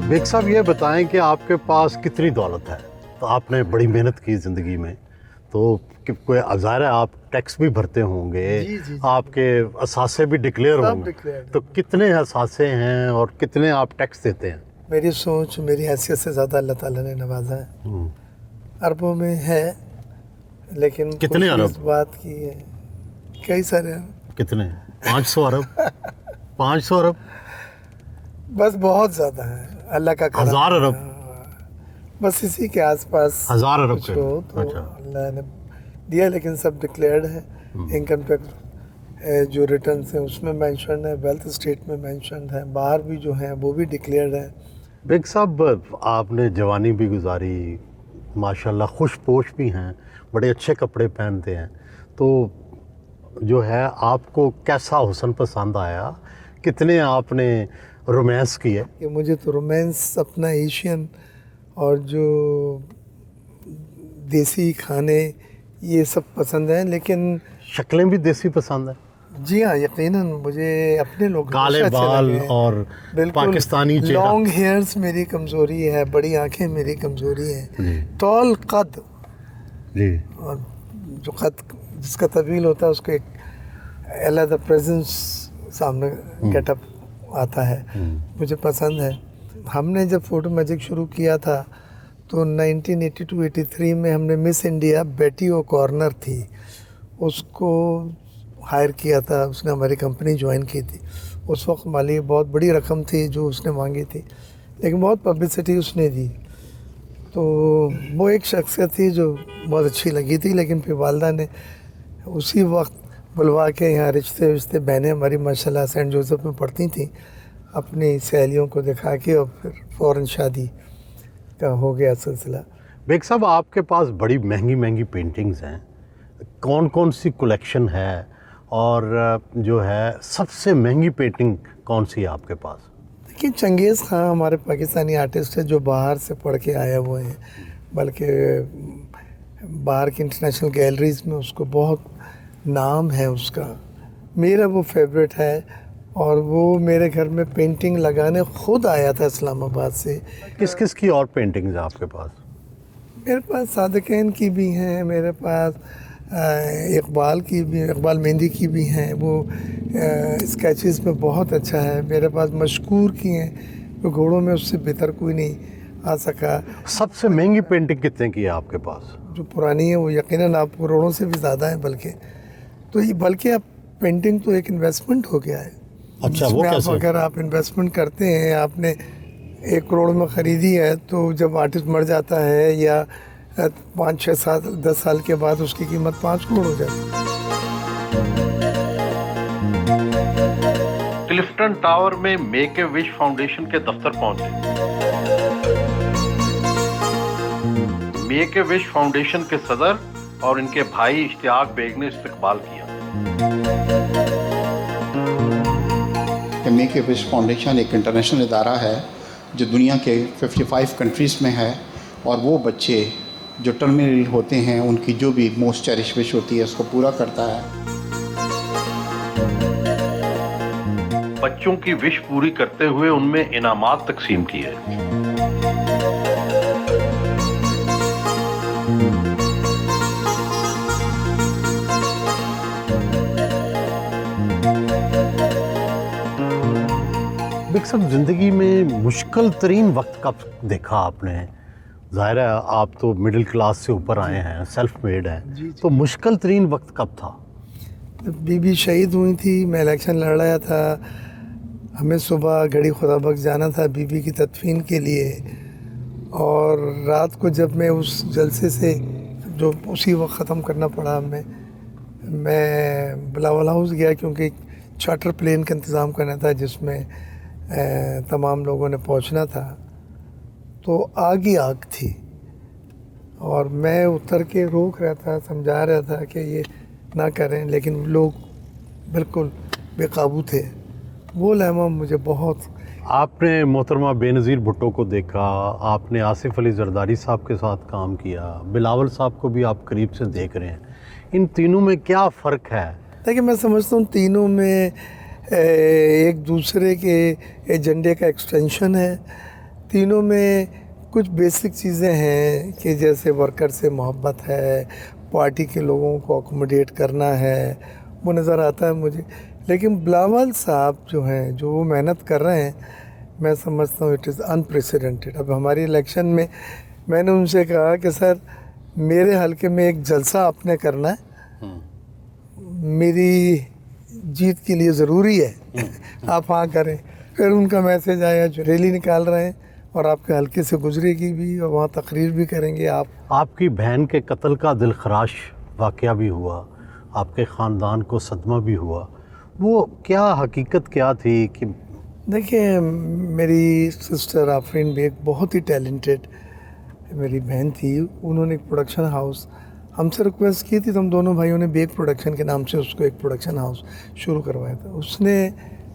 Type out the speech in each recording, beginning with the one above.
Bag साहब ये बताएं कि आपके पास कितनी दौलत है? तो आपने बड़ी मेहनत की ज़िंदगी में, तो कोई ज़ाहिर है आप टैक्स भी भरते होंगे, जी। आपके असासे भी डिक्लेयर होंगे, तो कितने असासे हैं और कितने आप टैक्स देते हैं? मेरी सोच, मेरी हैसियत से ज़्यादा अल्लाह ताला ने नवाजा है। अरबों में है, लेकिन कितने अरब? इस बात की है, कई सारे कितने? 500 अरब? 500 अरब? बस बहुत ज़्यादा है, अल्लाह का करम। 1000 अरब? बस इसी के आसपास 1000 अरब कुछ हो तो अच्छा। अल्लाह ने दिया, लेकिन सब डिक्लेयर्ड है। इनकम टैक्स जो रिटर्न्स हैं उसमें मेंशन है, वेल्थ स्टेट में मेंशन है, बाहर भी जो हैं वो भी डिक्लेयर्ड है। बेग साहब आपने जवानी भी गुजारी, माशाल्लाह खुशपोश भी हैं, बड़े अच्छे कपड़े पहनते हैं, तो जो है आपको कैसा हुस्न पसंद आया? कितने आपने रोमांस किए? कि मुझे तो रोमांस अपना एशियन और जो देसी खाने ये सब पसंद हैं, लेकिन शक्लें भी देसी पसंद है? जी हाँ, यकीनन मुझे अपने लोग काले बाल और पाकिस्तानी चेहरा। लॉन्ग हेयर्स मेरी कमज़ोरी है, बड़ी आंखें मेरी कमज़ोरी है, टॉल कद जी, और जो कद जिसका तवील होता है उसको एक अलग प्रेजेंस सामने गेटअप आता है, मुझे पसंद है। हमने जब फोटो मैजिक शुरू किया था तो 1982-83 में हमने मिस इंडिया बेटी ओ कॉर्नर थी, उसको हायर किया था, उसने हमारी कंपनी ज्वाइन की थी। उस वक्त माली बहुत बड़ी रकम थी जो उसने मांगी थी, लेकिन बहुत पब्लिसिटी उसने दी, तो वो एक शख्सियत थी जो बहुत अच्छी लगी थी। लेकिन फिर वालदा ने उसी वक्त बुलवा के यहाँ रिश्ते बहनें हमारी माशाल्लाह सेंट जोसेफ में पढ़ती थी, अपनी सहेलियों को दिखा के, और फिर फ़ौरन शादी का हो गया सिलसिला। बेग साहब आपके पास बड़ी महंगी पेंटिंग्स हैं, कौन कौन सी कलेक्शन है और जो है सबसे महंगी पेंटिंग कौन सी है आपके पास? देखिए, चंगेज़ खां हमारे पाकिस्तानी आर्टिस्ट है जो बाहर से पढ़ के आए हुए हैं, बल्कि बाहर की इंटरनेशनल गैलरीज़ में उसको बहुत नाम है उसका। मेरा वो फेवरेट है, और वो मेरे घर में पेंटिंग लगाने खुद आया था इस्लामाबाद से। किस किस की और पेंटिंग्स है आपके पास? मेरे पास सादिक़ैन की भी हैं, मेरे पास इकबाल की भी, इकबाल मेहंदी की भी हैं, वो स्केचेस में बहुत अच्छा है। मेरे पास मशकूर की हैं, तो घोड़ों में उससे बेहतर कोई नहीं आ सका। सबसे महंगी पेंटिंग कितने की है आपके पास? जो पुरानी है वो यकीनन आप करोड़ों से भी ज़्यादा है, बल्कि अब पेंटिंग तो एक इन्वेस्टमेंट हो गया है। अच्छा, वो कैसे? अगर आप इन्वेस्टमेंट करते हैं, आपने 1 करोड़ में ख़रीदी है, तो जब आर्टिस्ट मर जाता है या 5, 6, 7, 10 साल के बाद उसकी कीमत 5 करोड़ हो जाती है। क्लिफ्टन टावर में मेक ए विश फाउंडेशन के दफ्तर पहुंचे। मेक ए विश फाउंडेशन के सदर और इनके भाई इश्तियाक बेग ने इस्तकबाल किया। मेक ए विश फाउंडेशन एक इंटरनेशनल इदारा है जो दुनिया के 55 कंट्रीज़ में है, और वो बच्चे जो टर्मिनल होते हैं उनकी जो भी मोस्ट चेरिश विश होती है उसको पूरा करता है। बच्चों की विश पूरी करते हुए उनमें इनामात तकसीम किए। बेग साहब ज़िंदगी में मुश्किल तरीन वक्त कब देखा आपने? ज़ाहिर है आप तो मिडिल क्लास से ऊपर आए हैं, सेल्फ मेड हैं, तो मुश्किल तरीन वक्त कब था? बीबी शहीद हुई थी, मैं इलेक्शन लड़ रहा था, हमें सुबह घड़ी खुदा बख्श जाना था बीबी की तदफीन के लिए, और रात को जब मैं उस जलसे से जो उसी वक्त ख़त्म करना पड़ा, मैं बिलावल हाउस गया, क्योंकि चार्टर प्लेन का इंतज़ाम करना था जिसमें तमाम लोगों ने पहुंचना था। तो आग ही आग थी, और मैं उतर के रोक रहा था, समझा रहा था कि ये ना करें, लेकिन लोग बिल्कुल बेकाबू थे। वो लम्हा मुझे बहुत। आपने मोहतरमा बेनज़ीर भुट्टो को देखा, आपने आसिफ अली जरदारी साहब के साथ काम किया, बिलावल साहब को भी आप करीब से देख रहे हैं, इन तीनों में क्या फ़र्क है? देखिए, मैं समझता हूँ तीनों में एक दूसरे के एजेंडे का एक्सटेंशन है। तीनों में कुछ बेसिक चीज़ें हैं कि जैसे वर्कर से मोहब्बत है, पार्टी के लोगों को अकोमोडेट करना है, वो नज़र आता है मुझे। लेकिन बिलावल साहब जो हैं, जो वो मेहनत कर रहे हैं, मैं समझता हूँ इट इज़ अनप्रेसिडेंटेड। अब हमारी इलेक्शन में मैंने उनसे कहा कि सर मेरे हलके में एक जलसा आपने करना है, मेरी जीत के लिए ज़रूरी है, आप हाँ करें। फिर उनका मैसेज आया जो रैली निकाल रहे हैं और आपके हलके से गुजरेगी भी और वहाँ तकरीर भी करेंगे आप। आपकी बहन के कत्ल का दिलखराश वाक़या भी हुआ, आपके ख़ानदान को सदमा भी हुआ, वो क्या हकीकत क्या थी कि? देखिए, मेरी सिस्टर आफरीन बेग बहुत ही टैलेंटेड मेरी बहन थी। उन्होंने एक प्रोडक्शन हाउस हमसे रिक्वेस्ट की थी, तो हम दोनों भाइयों ने बेग प्रोडक्शन के नाम से उसको एक प्रोडक्शन हाउस शुरू करवाया था। उसने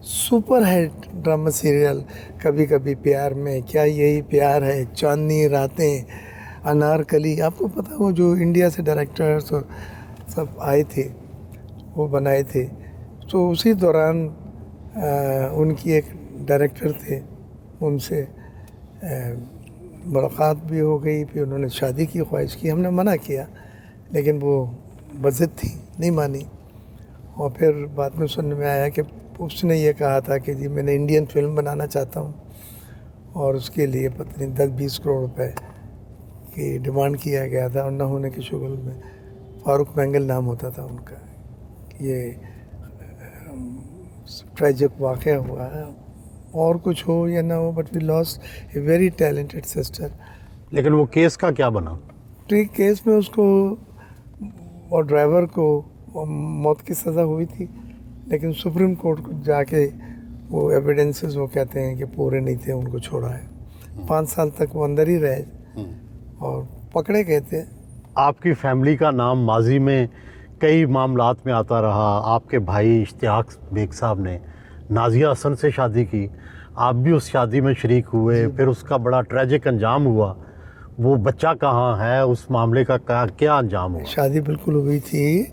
सुपर हिट ड्रामा सीरियल कभी कभी प्यार में, क्या यही प्यार है, चांदनी रातें, अनारकली, आपको पता है वो जो इंडिया से डायरेक्टर्स और सब आए थे वो बनाए थे। तो उसी दौरान उनकी एक डायरेक्टर थे, उनसे मुलाकात भी हो गई। फिर उन्होंने शादी की ख्वाहिश की, हमने मना किया लेकिन वो बज़िद थी, नहीं मानी। और फिर बाद में सुनने में आया कि उसने ये कहा था कि जी मैंने इंडियन फिल्म बनाना चाहता हूँ और उसके लिए पता नहीं 10-20 करोड़ रुपए की डिमांड किया गया था। और न होने के शुगल में फारूक मैंगल नाम होता था उनका। ये ट्रेजिक वाक़या हुआ है, और कुछ हो या ना हो, but we lost a very talented sister. लेकिन वो केस का क्या बना? ठीक केस में उसको और ड्राइवर को मौत की सज़ा हुई थी, लेकिन सुप्रीम कोर्ट को जाके वो एविडेंसेस वो कहते हैं कि पूरे नहीं थे, उनको छोड़ा है। 5 साल तक वो अंदर ही रहे और पकड़े गए थे। आपकी फैमिली का नाम माजी में कई मामलात में आता रहा। आपके भाई इश्तियाक बेग साहब ने नाजिया हसन से शादी की, आप भी उस शादी में शरीक हुए, फिर उसका बड़ा ट्रेजिक अंजाम हुआ। वो बच्चा कहाँ है, उस मामले का क्या अंजाम हुआ? शादी बिल्कुल हुई थी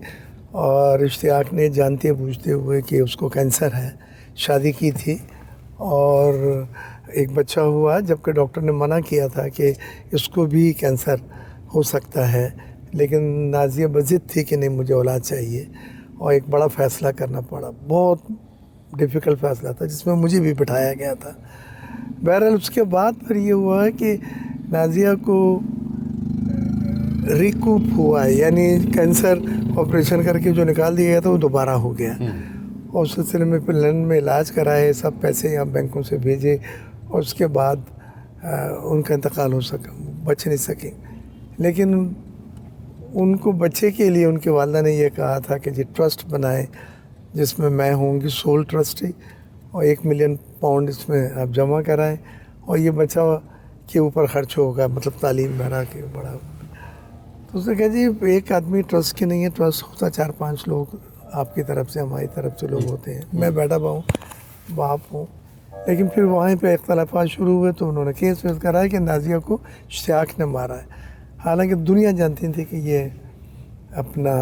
और इश्तियाक ने जानते बूझते हुए कि उसको कैंसर है शादी की थी और एक बच्चा हुआ, जबकि डॉक्टर ने मना किया था कि इसको भी कैंसर हो सकता है। लेकिन नाजिया बज़िद थी कि नहीं मुझे औलाद चाहिए, और एक बड़ा फ़ैसला करना पड़ा, बहुत डिफ़िकल्ट फ़ैसला था जिसमें मुझे भी बिठाया गया था। बहरहाल उसके बाद फिर ये हुआ कि नाजिया को रिकूप हुआ, यानी कैंसर ऑपरेशन करके जो निकाल दिया गया था वो दोबारा हो गया। और उस सिलसिले में फिर लंदन में इलाज कराए, सब पैसे यहाँ बैंकों से भेजे और उसके बाद उनका इंतकाल हो सका, बच नहीं सके। लेकिन उनको बच्चे के लिए उनके वालिदा ने यह कहा था कि जी ट्रस्ट बनाएं जिसमें मैं होंगी सोल ट्रस्टी, और 1 मिलियन पाउंड इसमें आप जमा कराएं और ये बच्चा के ऊपर खर्च होगा, मतलब तालीम बना के बड़ा। तो उसने कहा जी एक आदमी ट्रस्ट की नहीं है, ट्रस्ट होता 4-5 लोग आपकी तरफ से हमारी तरफ से लोग होते हैं। मैं बैठा हुआ हूँ, बाप हूँ। लेकिन फिर वहाँ पे इख्तलाफात शुरू हुए तो उन्होंने केस वेस कराया कि नाजिया को इश्तियाक ने मारा है। हालांकि दुनिया जानती थी कि ये अपना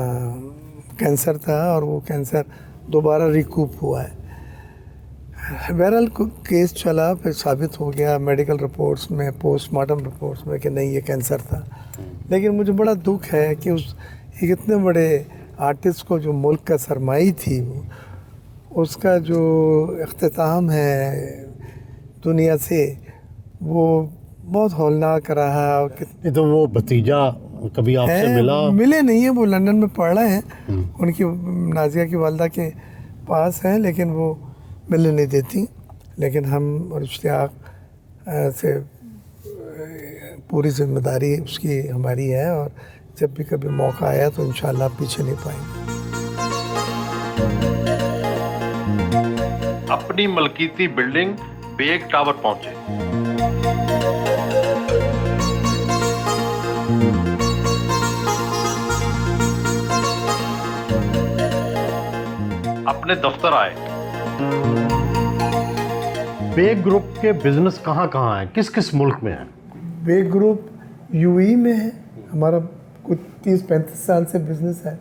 कैंसर था और वो कैंसर दोबारा रिकूप हुआ है। बहरहाल केस चला, फिर साबित हो गया मेडिकल रिपोर्ट्स में, पोस्टमार्टम रिपोर्ट्स में कि नहीं ये कैंसर था। लेकिन मुझे बड़ा दुख है कि उस एक इतने बड़े आर्टिस्ट को जो मुल्क का सरमाई थी, वो उसका जो इख्तिताम है दुनिया से वो बहुत हौलनाक रहा। ये तो वो भतीजा कभी आपसे मिला? मिले नहीं है, वो लंदन में पढ़ रहे हैं, उनकी नाजिया की वालदा के पास हैं, लेकिन वो मिलने नहीं देती। लेकिन हम और इश्तियाक से पूरी जिम्मेदारी उसकी हमारी है और जब भी कभी मौका आया तो इंशाल्लाह पीछे नहीं पाएंगे। अपनी मलकीती बिल्डिंग बेग टावर पहुंचे। अपने दफ्तर आए। बेग ग्रुप के बिजनेस कहाँ कहाँ हैं, किस किस मुल्क में है? बेग ग्रुप यूएई में है, हमारा कुछ 30-35 साल से बिजनेस है।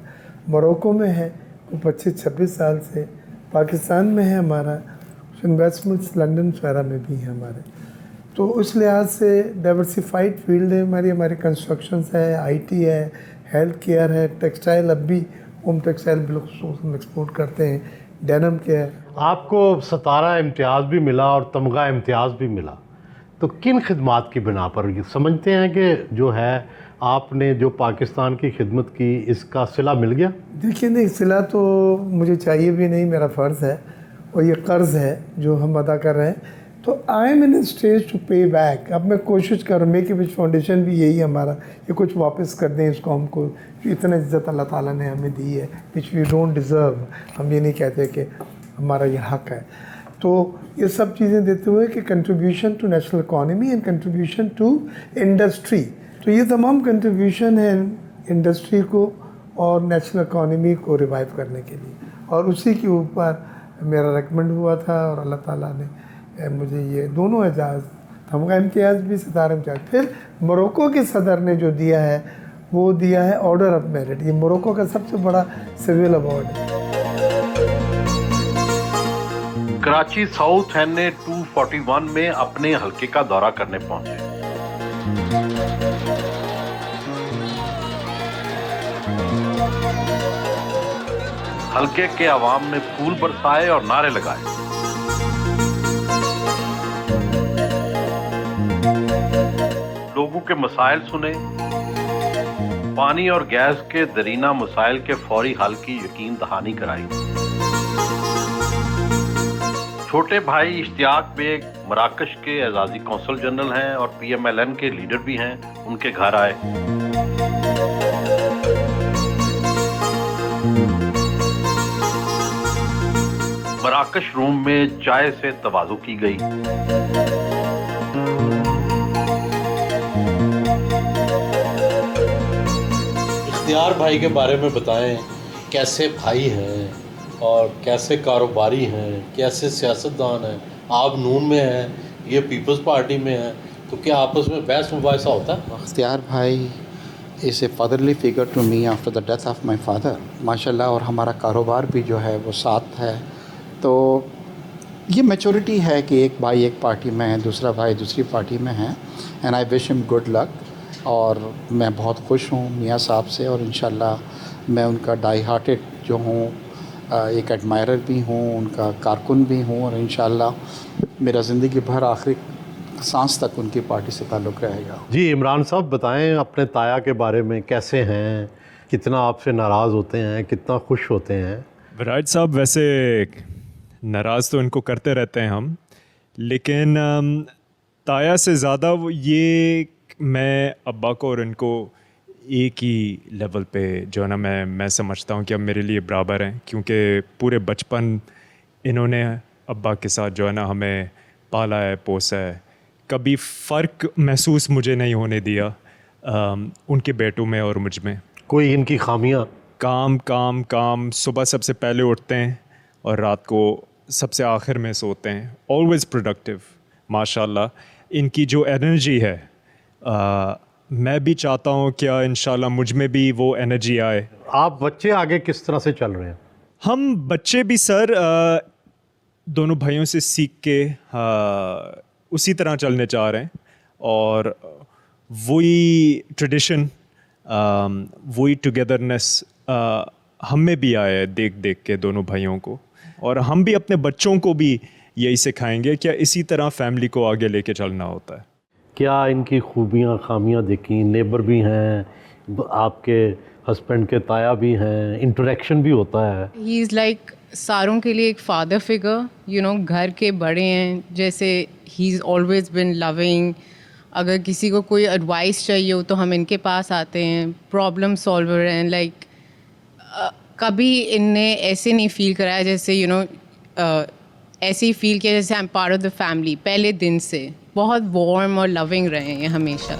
मोरक्को में है कुछ 25-26 साल से। पाकिस्तान में है हमारा। इन्वेस्टमेंट्स लंदन शहरा में भी है हमारे। तो उस लिहाज से डाइवर्सिफाइड फील्ड है हमारी, हमारे कंस्ट्रक्शंस है, आईटी है, हेल्थ केयर है, टेक्सटाइल, अब भी होम टेक्सटाइल बिल्कुल हम एक्सपोर्ट करते हैं, डेनम केयर। आपको 17 इम्तियाज़ भी मिला और तमगा इम्तियाज़ भी मिला, तो किन खिदमात की बिना पर ये समझते हैं कि जो है आपने जो पाकिस्तान की खिदमत की इसका सिला मिल गया? देखिए नहीं, सिला तो मुझे चाहिए भी नहीं, मेरा फ़र्ज़ है और ये कर्ज़ है जो हम अदा कर रहे हैं। तो I am in stage to pay back. अब मैं कोशिश कर रहा हूँ, मेक ए विश फाउंडेशन भी यही हमारा, ये कुछ वापस कर दें इसको हमको, जो इतना इज़्ज़त अल्लाह ताला ने हमें दी है, विच वी डोंट डिज़र्व। हम ये नहीं कहते कि हमारा ये हक़ है। तो ये सब चीज़ें देते हुए कि contribution to national economy and contribution to industry, तो ये तमाम कंट्रीब्यूशन है इंडस्ट्री को और नेशनल इकॉनमी को रिवाइव करने के लिए, और उसी के ऊपर मेरा रेकमेंड हुआ था और अल्लाह ताला ने मुझे ये दोनों एजाज़, तमगा इम्तियाज़ भी, सितारा इम्तियाज़, फिर मोरक्को के सदर ने जो दिया है वो दिया है ऑर्डर ऑफ मेरिट। ये मोरक्को का सबसे बड़ा सिविल अवार्ड है। कराची साउथ एनए 241 में अपने हलके का दौरा करने पहुंचे। हलके के अवाम ने फूल बरसाए और नारे लगाए। लोगों के मसाइल सुने, पानी और गैस के दरीना मसाइल के फौरी हल की यकीन दहानी कराई। छोटे भाई इश्तियाक बेग मराकश के एजाजी कौंसल जनरल हैं और PMLN के लीडर भी हैं, उनके घर आए। मराकश रूम में चाय से तवाज़ु की गई। इख्तियार भाई के बारे में बताएं, कैसे भाई हैं और कैसे कारोबारी हैं, कैसे सियासतदान हैं। आप नून में हैं, ये पीपल्स पार्टी में हैं, तो क्या आपस में बहस मुबाहिसा होता है? इख्तियार भाई is a fatherly figure to me after the death of my father माशाल्लाह, और हमारा कारोबार भी जो है वो साथ है। तो ये मैच्योरिटी है कि एक भाई एक पार्टी में है, दूसरा भाई दूसरी पार्टी में है, and I wish him good luck. और मैं बहुत खुश हूँ मियाँ साहब से, और इंशाल्लाह मैं उनका डाई हार्टेड जो हूँ, एक एडमायरर भी हूँ, उनका कारकुन भी हूँ, और इंशाल्लाह मेरा ज़िंदगी भर आखिरी सांस तक उनकी पार्टी से ताल्लुक़ रहेगा। जी इमरान साहब बताएं अपने ताया के बारे में, कैसे हैं, कितना आपसे नाराज़ होते हैं, कितना खुश होते हैं? विराट साहब वैसे नाराज़ तो इनको करते रहते हैं हम, लेकिन ताया से ज़्यादा ये मैं अब्बा को और इनको एक ही लेवल पे जो है ना मैं समझता हूँ कि अब मेरे लिए बराबर हैं, क्योंकि पूरे बचपन इन्होंने अब्बा के साथ जो है ना हमें पाला है, पोसा है। कभी फ़र्क महसूस मुझे नहीं होने दिया उनके बेटों में और मुझ में। कोई इनकी खामियां? काम काम काम, सुबह सबसे पहले उठते हैं और रात को सबसे आखिर में सोते हैं। ऑलवेज़ प्रोडक्टिव माशाल्लाह। इनकी जो एनर्जी है मैं भी चाहता हूँ क्या इंशाल्लाह मुझ में भी वो एनर्जी आए। आप बच्चे आगे किस तरह से चल रहे हैं? हम बच्चे भी सर दोनों भाइयों से सीख के उसी तरह चलने चाह रहे हैं, और वही ट्रेडिशन, वही टुगेदरनेस हम में भी आया है देख देख के दोनों भाइयों को, और हम भी अपने बच्चों को भी यही सिखाएंगे क्या इसी तरह फैमिली को आगे लेके चलना होता है। क्या इनकी खूबियाँ खामियाँ देखी? नेबर भी हैं, आपके हस्बैंड के ताया भी हैं, इंटरेक्शन भी होता है। ही इज़ लाइक सारों के लिए एक फादर फिगर, यू नो, घर के बड़े हैं जैसे। He is always been loving. अगर किसी को कोई एडवाइस चाहिए हो तो हम इनके पास आते हैं, प्रॉब्लम सॉल्वर हैं। लाइक कभी इनने ऐसे नहीं फील कराया जैसे यू नो ऐसे ही फील किया जैसे I am part of the family. पहले दिन से बहुत वार्म और लविंग रहे हैं हमेशा।